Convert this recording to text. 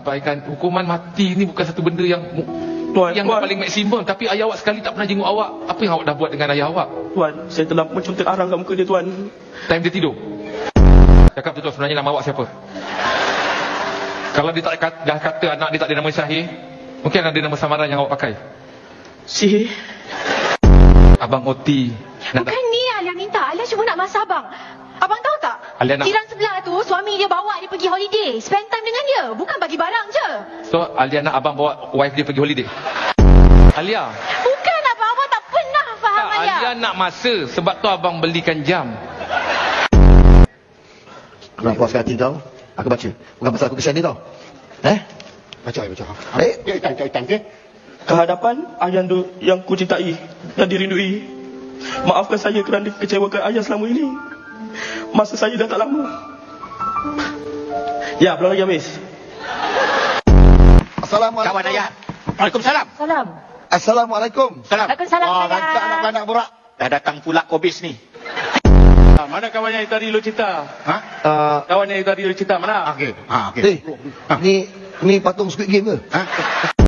abaikan. Hukuman mati ni bukan satu benda yang Tuan, paling maksimum. Tapi ayah awak sekali tak pernah jenguk awak. Apa yang awak dah buat dengan ayah awak? Tuan, saya telah mencontek arang kat muka dia, Tuan. Time dia tidur. Cakap betul, sebenarnya nama awak siapa? Kalau dia dah kata anak dia tak ada nama Syahir, mungkin ada nama samaran yang awak pakai. Si Abang Oti. Bukan ni Alia minta. Alia cuma nak masa abang. Abang tahu tak? Alia nak... Jiran sebelah tu, suami dia bawa dia pergi holiday. Spend time dengan dia. Bukan bagi barang je. So, Alia nak abang bawa wife dia pergi holiday? Alia. Bukan abang. Abang tak pernah faham Tak, Alia. Alia nak masa. Sebab tu abang belikan jam. Kurang puas hati tau. Aku baca. Bukan pasal aku kesian ni tau. Baca. Ikan. kehadapan ayah yang ku cintai dan dirindui, maafkan saya kerana kecewakan ayah selama ini. Masa saya dah tak lama. Ya, belum lagi habis. Assalamualaikum. Kawan ayah. Waalaikumsalam. Salam. Assalamualaikum. Salam. Waalaikumsalam. Lancar anak-anak borak. Dah datang pula kobis ni. Mana kawannya yang tadi lu cerita? Ha? Kawannya yang tadi lu cerita mana? Okey. Ha, okey. Ni patung Squid Game ke? Ha?